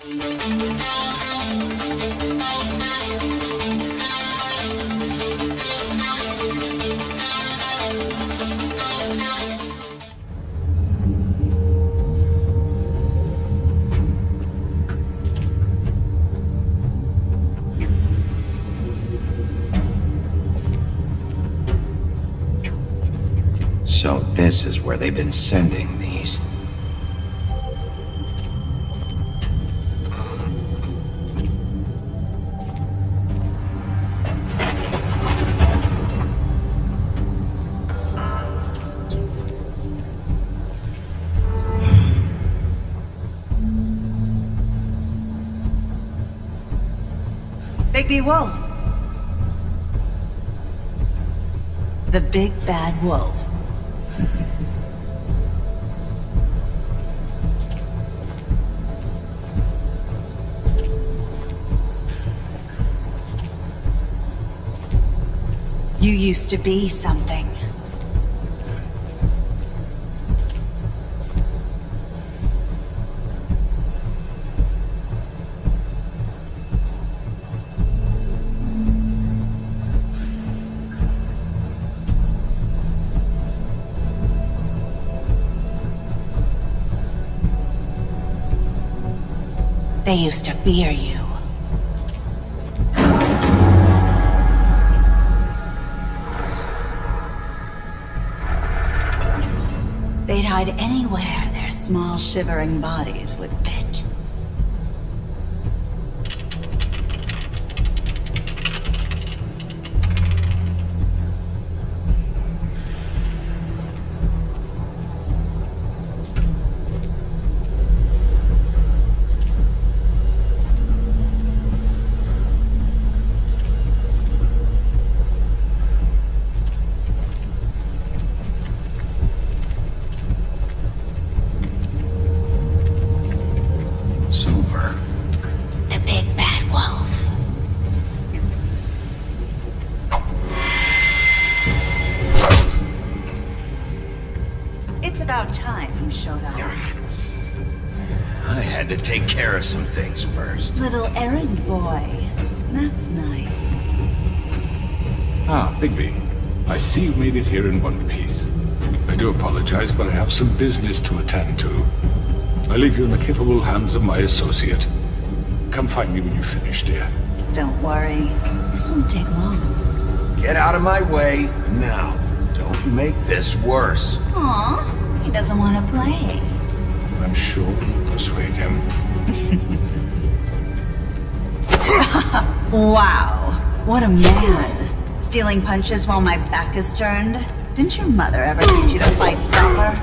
So this is where they've been sending these. Bigby Wolf. The Big Bad Wolf. You used to be something. They used to fear you. They'd hide anywhere their small shivering bodies would fit. Silver. The Big Bad Wolf. It's about time you showed up. I had to take care of some things first. Little errand boy. That's nice. Ah, Bigby. I see you made it here in one piece. I do apologize, but I have some business to attend to. I leave you in the capable hands of my associate. Come find me when you finish, dear. Don't worry. This won't take long. Get out of my way now. Don't make this worse. Aw, he doesn't want to play. I'm sure you'll persuade him. Wow, what a man. Stealing punches while my back is turned? Didn't your mother ever teach you to fight proper?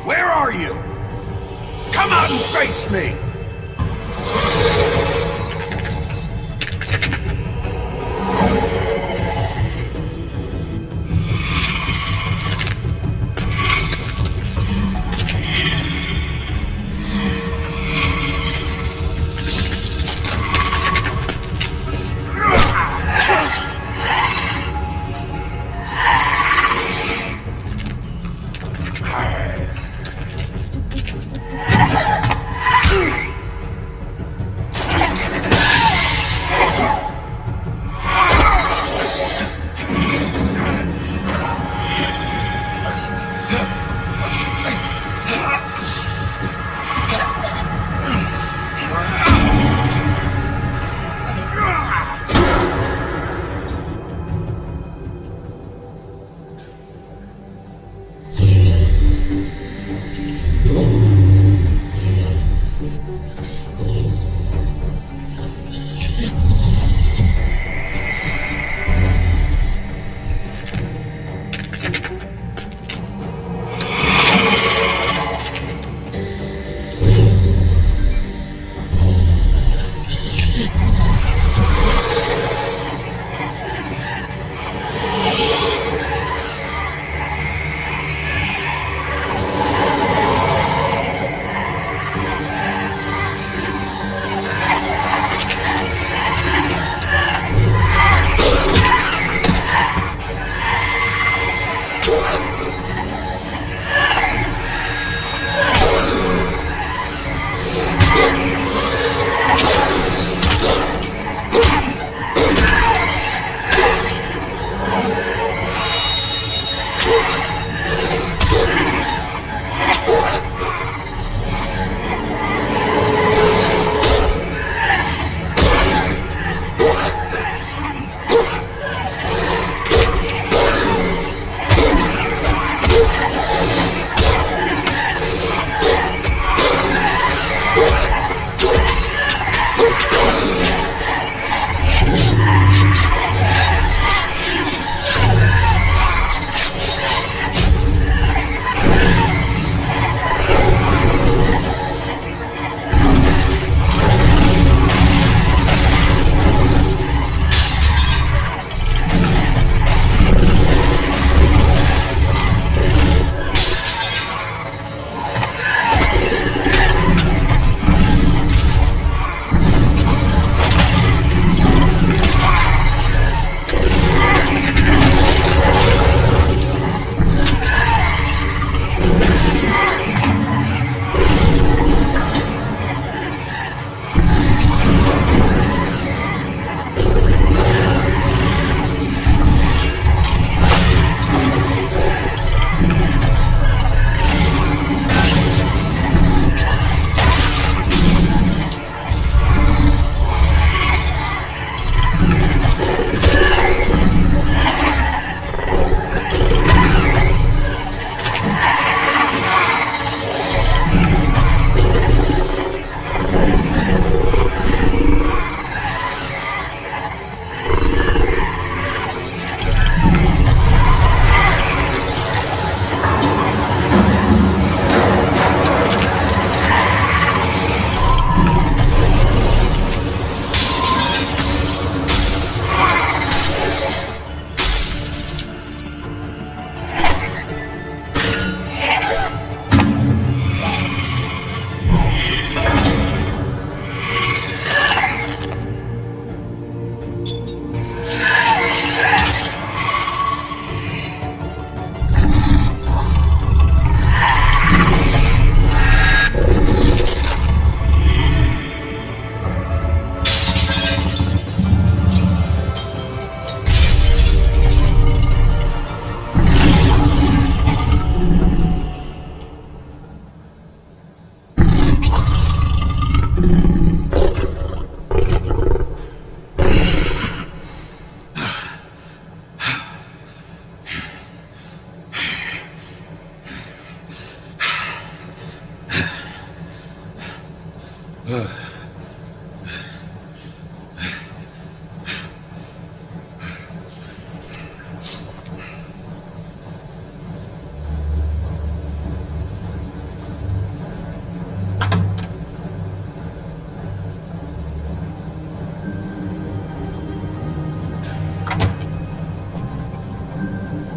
Where are you? Come out and face me!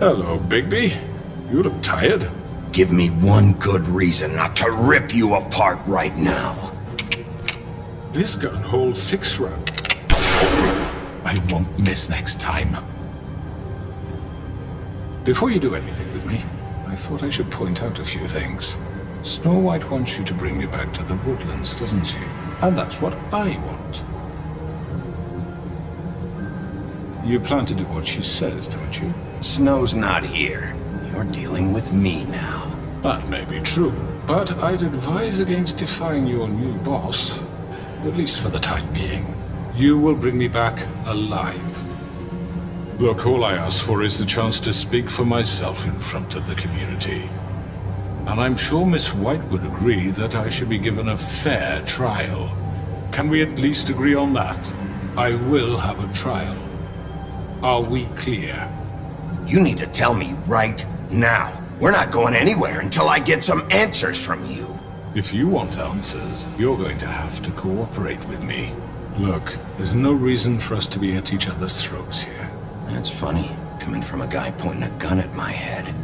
Hello, Bigby. You look tired. Give me one good reason not to rip you apart right now. This gun holds 6 rounds. I won't miss next time. Before you do anything with me, I thought I should point out a few things. Snow White wants you to bring me back to the woodlands, doesn't she? And that's what I want. You plan to do what she says, don't you? Snow's not here. You're dealing with me now. That may be true, but I'd advise against defying your new boss, at least for the time being. You will bring me back alive. Look, all I ask for is the chance to speak for myself in front of the community. And I'm sure Miss White would agree that I should be given a fair trial. Can we at least agree on that? I will have a trial. Are we clear? You need to tell me right now. We're not going anywhere until I get some answers from you. If you want answers, you're going to have to cooperate with me. Look, there's no reason for us to be at each other's throats here. That's funny, coming from a guy pointing a gun at my head.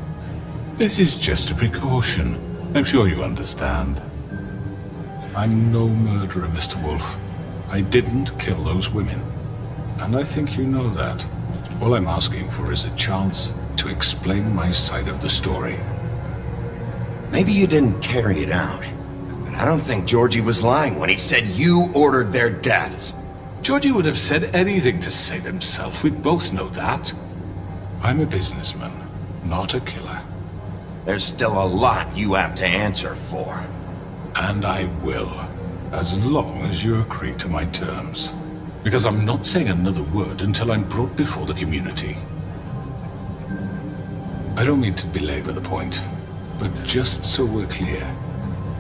This is just a precaution. I'm sure you understand. I'm no murderer, Mr. Wolf. I didn't kill those women. And I think you know that. All I'm asking for is a chance to explain my side of the story. Maybe you didn't carry it out, but I don't think Georgie was lying when he said you ordered their deaths. Georgie would have said anything to save himself. We both know that. I'm a businessman, not a killer. There's still a lot you have to answer for. And I will, as long as you agree to my terms. Because I'm not saying another word until I'm brought before the community. I don't mean to belabor the point, but just so we're clear,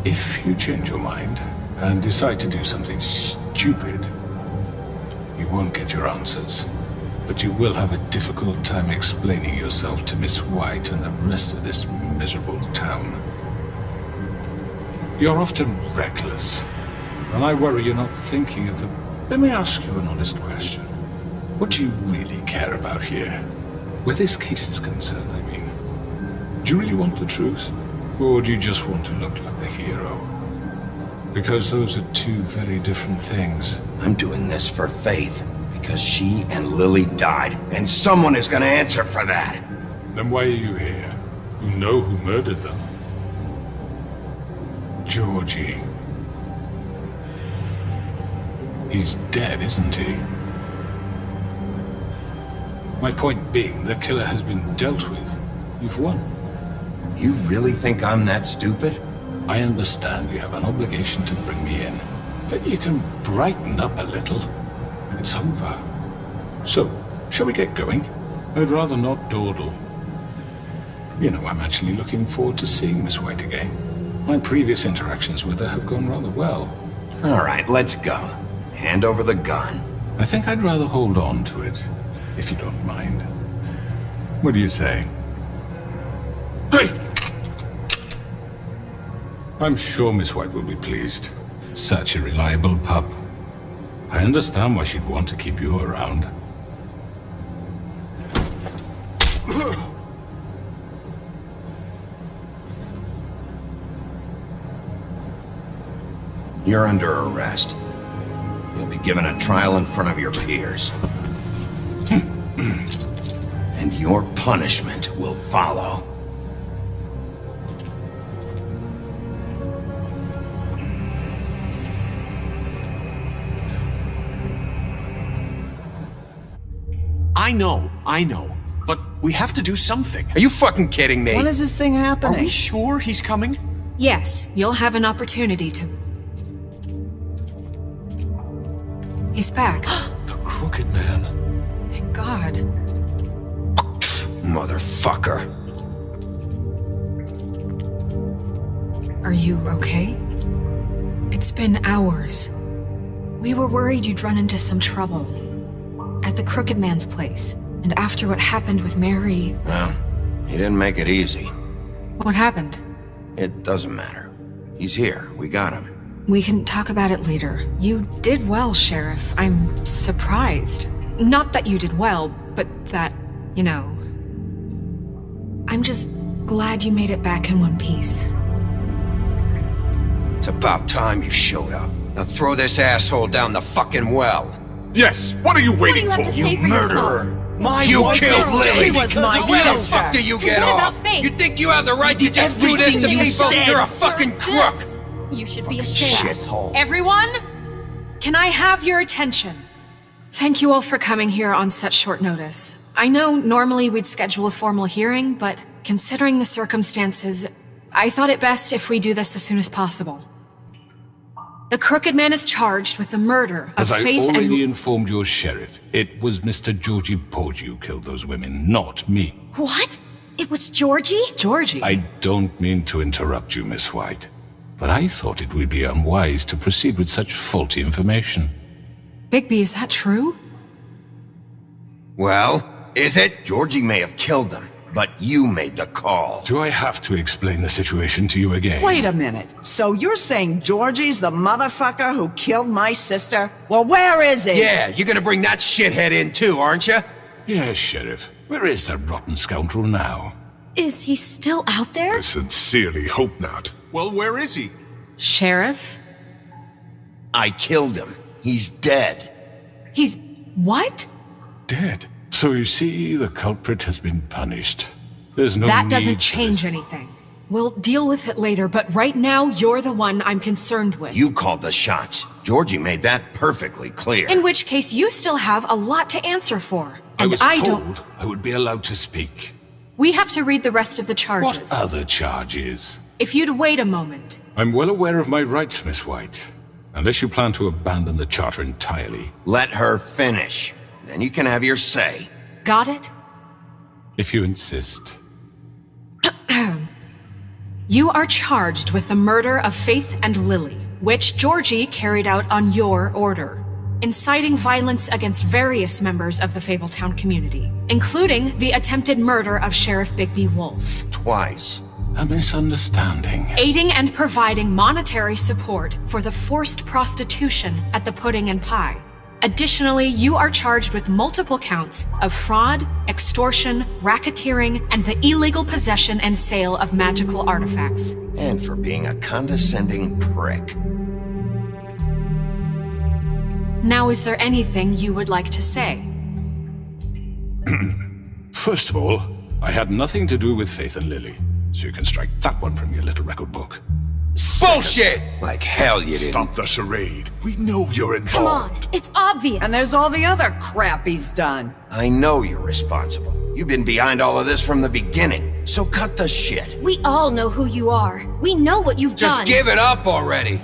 if you change your mind and decide to do something stupid, you won't get your answers, but you will have a difficult time explaining yourself to Miss White and the rest of this miserable town. You're often reckless, and I worry you're not thinking of the... Let me ask you an honest question. What do you really care about here? Where this case is concerned, I mean. Do you really want the truth? Or do you just want to look like the hero? Because those are two very different things. I'm doing this for Faith, because she and Lily died, and someone is gonna answer for that. Then why are you here? You know who murdered them. Georgie. He's dead, isn't he? My point being, the killer has been dealt with. You've won. You really think I'm that stupid? I understand you have an obligation to bring me in, but you can brighten up a little. It's over. So, shall we get going? I'd rather not dawdle. You know, I'm actually looking forward to seeing Miss White again. My previous interactions with her have gone rather well. All right, let's go. Hand over the gun. I think I'd rather hold on to it, if you don't mind. What do you say? Hey! I'm sure Miss White will be pleased. Such a reliable pup. I understand why she'd want to keep you around. You're under arrest. You'll be given a trial in front of your peers. And your punishment will follow. I know. But we have to do something. Are you fucking kidding me? When is this thing Are happening? we sure he's coming? Yes, you'll have an opportunity to... He's back. The Crooked Man. Thank God. Motherfucker. Are you okay? It's been hours. We were worried you'd run into some trouble. At the Crooked Man's place. And after what happened with Mary... Well, he didn't make it easy. What happened? It doesn't matter. He's here. We got him. We can talk about it later. You did well, Sheriff. I'm surprised. Not that you did well, but that, you know... I'm just glad you made it back in one piece. It's about time you showed up. Now throw this asshole down the fucking well. Yes, what are you waiting What do you have to say for yourself? You killed Lily! She was my Where the sister. fuck do you get And what off? about Faith? You think you have the right to just do this to Everything you people? said. You're a fucking crook! This. You should be ashamed. Shithole. Everyone, can I have your attention? Thank you all for coming here on such short notice. I know normally we'd schedule a formal hearing, but considering the circumstances, I thought it best if we do this as soon as possible. The Crooked Man is charged with the murder of As I Faith already and... informed your sheriff, it was Mr. Georgie Porgy who killed those women, not me. What? It was Georgie? Georgie. I don't mean to interrupt you, Miss White, but I thought it would be unwise to proceed with such faulty information. Bigby, is that true? Well, is it? Georgie may have killed them, but you made the call. Do I have to explain the situation to you again? Wait a minute. So you're saying Georgie's the motherfucker who killed my sister? Well, where is he? Yeah, you're gonna bring that shithead in too, aren't you? Yes, Sheriff. Where is that rotten scoundrel now? Is he still out there? I sincerely hope not. Well, where is he? Sheriff? I killed him. He's dead. He's... what? Dead. So you see, the culprit has been punished. There's no That need doesn't for change this. anything. We'll deal with it later, but right now, you're the one I'm concerned with. You called the shots. Georgie made that perfectly clear. In which case, you still have a lot to answer for. I And was I told don't... I would be allowed to speak. We have to read the rest of the What charges. other charges? If you'd wait a moment. I'm well aware of my rights, Miss White. Unless you plan to abandon the charter entirely. Let her finish. Then you can have your say. Got it? If you insist. You are charged with the murder of Faith and Lily, which Georgie carried out on your order, inciting violence against various members of the Fabletown community, including the attempted murder of Sheriff Bigby Wolf, Twice. A misunderstanding. aiding and providing monetary support for the forced prostitution at the Pudding and Pie. Additionally, you are charged with multiple counts of fraud, extortion, racketeering, and the illegal possession and sale of magical artifacts. And for being a condescending prick. Now, is there anything you would like to say? First of all, I had nothing to do with Faith and Lily, so you can strike that one from your little record book. Bullshit! Like hell you didn't. Stop the charade. We know you're Come on, involved. it's obvious. And there's all the other crap he's done. I know you're responsible. You've been behind all of this from the beginning. So cut the shit. We all know who you are. We know what you've Just done. give it up already.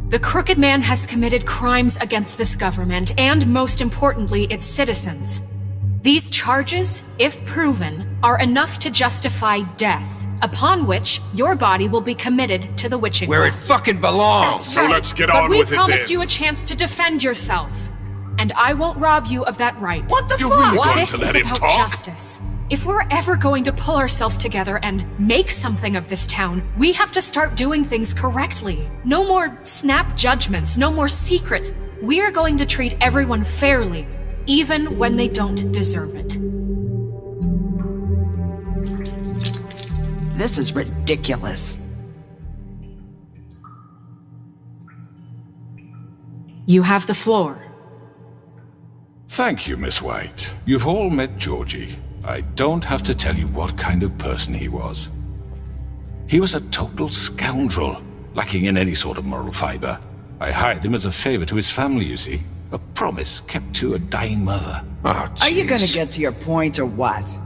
The Crooked Man has committed crimes against this government and, most importantly, its citizens. These charges, if proven, are enough to justify death, upon which your body will be committed to the witching Where well. it fucking belongs. That's So right. let's get But on we with it promised then. you a chance to defend yourself, and I won't rob you of that right. What the You're fuck? really going This to is let him about talk? justice. If we're ever going to pull ourselves together and make something of this town, we have to start doing things correctly. No more snap judgments, no more secrets. We are going to treat everyone fairly, even when they don't deserve it. This is ridiculous. You have the floor. Thank you, Miss White. You've all met Georgie. I don't have to tell you what kind of person he was. He was a total scoundrel, lacking in any sort of moral fiber. I hired him as a favor to his family, you see. A promise kept to a dying mother. Oh, Are you gonna jeez. get to your point or what?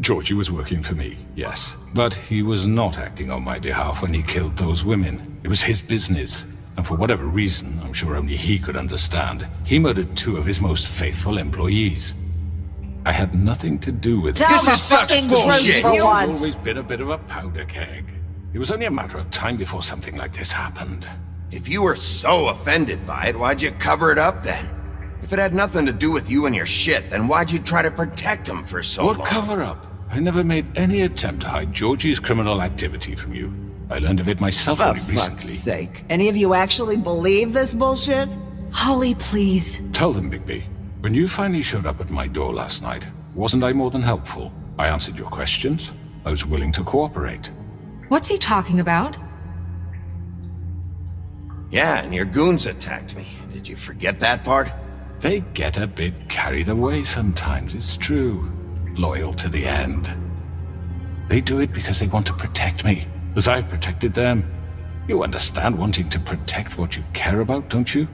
Georgie was working for me, yes. But he was not acting on my behalf when he killed those women. It was his business. And for whatever reason, I'm sure only he could understand, he murdered 2 of his most faithful employees. I had nothing to do with it. Tell This the is such fucking bullshit. truth for He's once. always been a bit of a powder keg. It was only a matter of time before something like this happened. If you were so offended by it, why'd you cover it up then? If it had nothing to do with you and your shit, then why'd you try to protect him for so long? What cover up? I never made any attempt to hide Georgie's criminal activity from you. I learned of it myself For only fuck's recently. sake. Any of you actually believe this bullshit? Holly, please. Tell them, Bigby. When you finally showed up at my door last night, wasn't I more than helpful? I answered your questions. I was willing to cooperate. What's he talking about? Yeah, and your goons attacked me. Did you forget that part? They get a bit carried away sometimes, it's true. Loyal to the end. They do it because they want to protect me, as I protected them. You understand wanting to protect what you care about, don't you?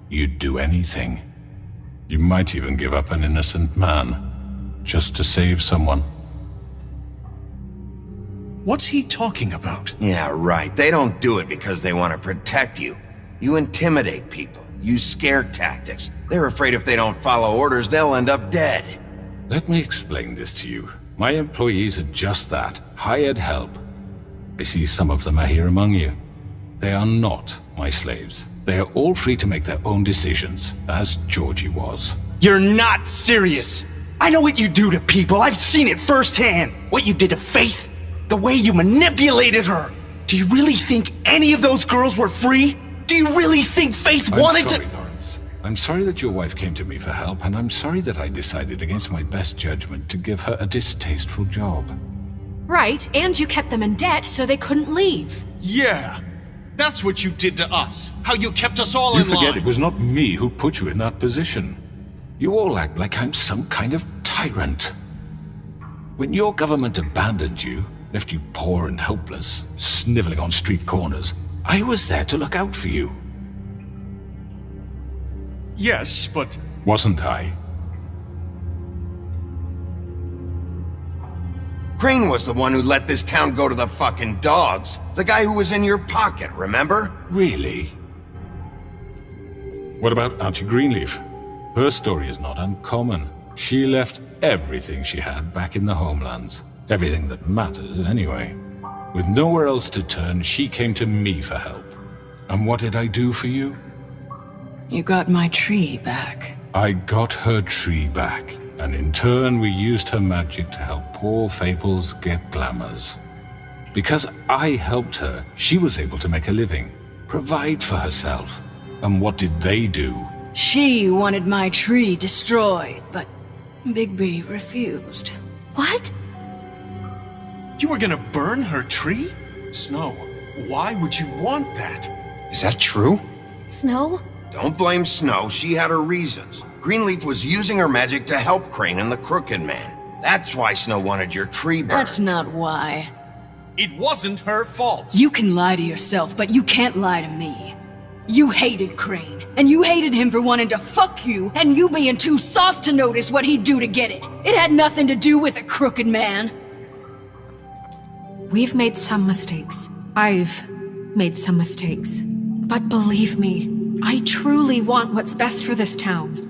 You'd do anything. You might even give up an innocent man, just to save someone. What's he talking about? Yeah, right. They don't do it because they want to protect you. You intimidate people, use scare tactics. They're afraid if they don't follow orders, they'll end up dead. Let me explain this to you. My employees are just that, hired help. I see some of them are here among you. They are not my slaves. They are all free to make their own decisions, as Georgie was. You're not serious. I know what you do to people. I've seen it firsthand. What you did to Faith. The way you manipulated her. Do you really think any of those girls were free? Do you really think Faith wanted I'm sorry, Lawrence. I'm sorry that your wife came to me for help, and I'm sorry that I decided against my best judgment to give her a distasteful job. Right, and you kept them in debt so they couldn't leave. Yeah. That's what you did to us. How you kept us all You in forget line. it was not me who put you in that position. You all act like I'm some kind of tyrant. When your government abandoned you, left you poor and helpless, sniveling on street corners, I was there to look out for you. Yes, but... Wasn't I? Crane was the one who let this town go to the fucking dogs. The guy who was in your pocket, remember? Really? What about Auntie Greenleaf? Her story is not uncommon. She left everything she had back in the homelands. Everything that mattered, anyway. With nowhere else to turn, she came to me for help. And what did I do for you? You got my tree back. I got her tree back, and in turn we used her magic to help poor Fables get glamours. Because I helped her, she was able to make a living, provide for herself. And what did they do? She wanted my tree destroyed, but Bigby refused. What? You were gonna burn her tree? Snow, why would you want that? Is that true? Snow? Don't blame Snow, she had her reasons. Greenleaf was using her magic to help Crane and the Crooked Man. That's why Snow wanted your tree burned. That's not why. It wasn't her fault. You can lie to yourself, but you can't lie to me. You hated Crane, and you hated him for wanting to fuck you, and you being too soft to notice what he'd do to get it. It had nothing to do with a Crooked Man. We've made some mistakes. I've made some mistakes. But believe me, I truly want what's best for this town.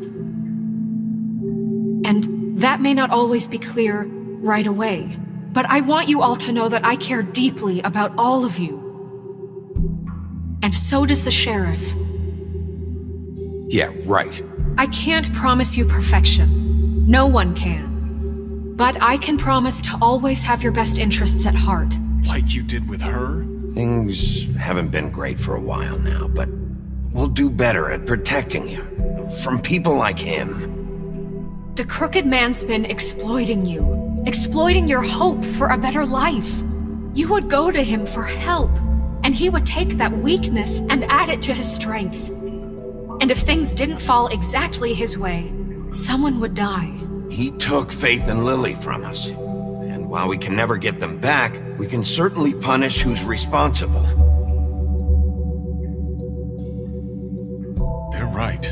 And that may not always be clear right away, but I want you all to know that I care deeply about all of you. And so does the sheriff. Yeah, right. I can't promise you perfection. No one can. But I can promise to always have your best interests at heart. Like you did with her? Things haven't been great for a while now, but we'll do better at protecting you. From people like him. The Crooked Man's been exploiting you. Exploiting your hope for a better life. You would go to him for help, and he would take that weakness and add it to his strength. And if things didn't fall exactly his way, someone would die. He took Faith and Lily from us. And while we can never get them back, we can certainly punish who's responsible. They're right.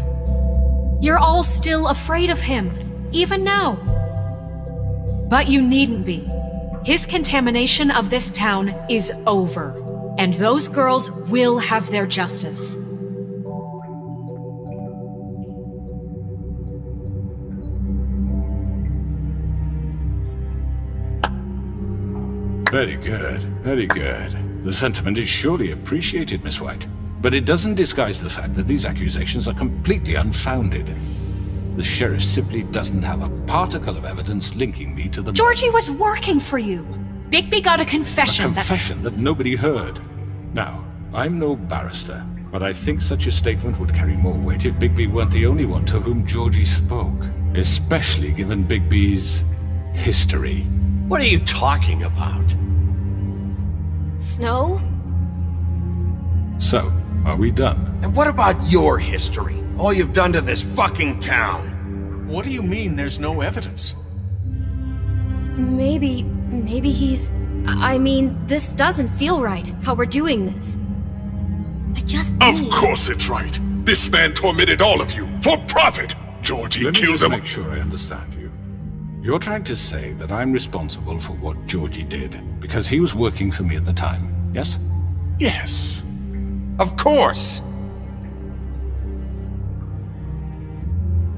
You're all still afraid of him, even now. But you needn't be. His contamination of this town is over, and those girls will have their justice. Very good, very good. The sentiment is surely appreciated, Miss White. But it doesn't disguise the fact that these accusations are completely unfounded. The sheriff simply doesn't have a particle of evidence linking me to the... Georgie was working for you. Bigby got a confession. A confession that nobody heard. Now, I'm no barrister, but I think such a statement would carry more weight if Bigby weren't the only one to whom Georgie spoke. Especially given Bigby's history. What are you talking about? Snow? So, are we done? And what about your history? All you've done to this fucking town? What do you mean there's no evidence? Maybe he's... I mean, this doesn't feel right, how we're doing this. I just Of need... course it's right. This man tormented all of you for profit. Georgie Let me killed just him. make sure I understand you. You're trying to say that I'm responsible for what Georgie did because he was working for me at the time, yes? Yes. Of course!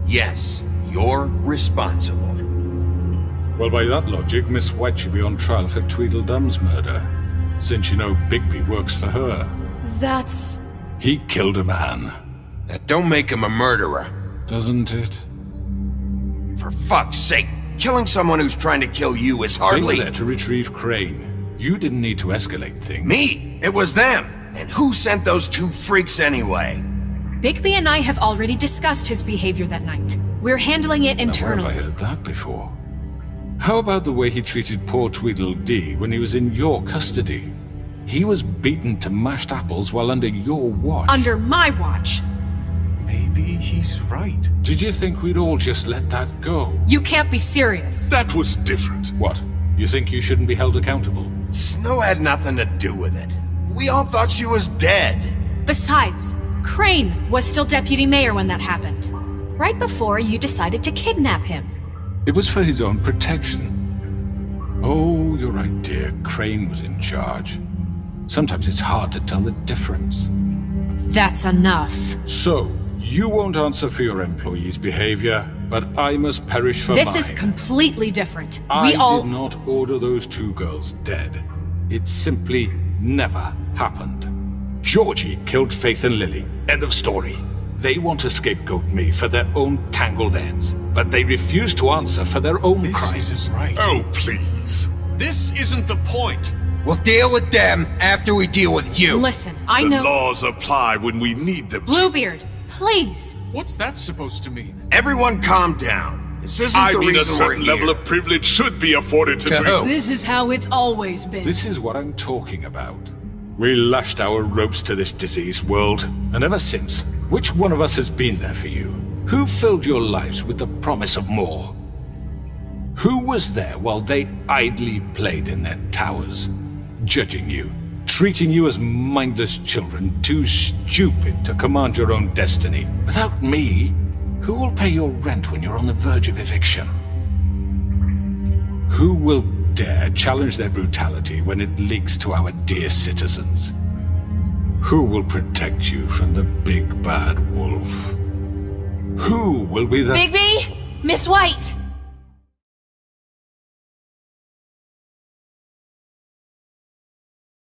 Yes, you're responsible. Well, by that logic, Miss White should be on trial for Tweedledum's murder, since you know Bigby works for her. That's... He killed a man. That don't make him a murderer. Doesn't it? For fuck's sake, killing someone who's trying to kill you is They were hardly... there to retrieve Crane. You didn't need to escalate things. Me! It was them! And who sent those two freaks anyway? Bigby and I have already discussed his behavior that night. We're handling it Now, where internally. have I heard that before? How about the way he treated poor Tweedledee when he was in your custody? He was beaten to mashed apples while under your watch. Under my watch. Maybe he's right. Did you think we'd all just let that go? You can't be serious. That was different. What? You think you shouldn't be held accountable? Snow had nothing to do with it. We all thought she was dead. Besides, Crane was still deputy mayor when that happened. Right before you decided to kidnap him. It was for his own protection. Oh, you're right, dear. Crane was in charge. Sometimes it's hard to tell the difference. That's enough. So, you won't answer for your employees' behavior, but I must perish for mine. This is completely different. I We all... did not order those two girls dead. It simply never happened. Georgie killed Faith and Lily. End of story. They want to scapegoat me for their own tangled ends, but they refuse to answer for their own This crimes. isn't right. Oh, please. This isn't the point. We'll deal with them after we deal with you. Listen, I The know... laws apply when we need them to. Bluebeard, please. What's that supposed to mean? Everyone calm down. This isn't I the mean, a reason we're certain level here. of privilege should be afforded to To Tweedle. who? This is how it's always been. This is what I'm talking about. We lashed our ropes to this diseased world, and ever since, which one of us has been there for you? Who filled your lives with the promise of more? Who was there while they idly played in their towers, judging you, treating you as mindless children, too stupid to command your own destiny? Without me, who will pay your rent when you're on the verge of eviction? Who will dare challenge their brutality when it leaks to our dear citizens? Who will protect you from the big bad wolf? Who will be the... Bigby? Miss White!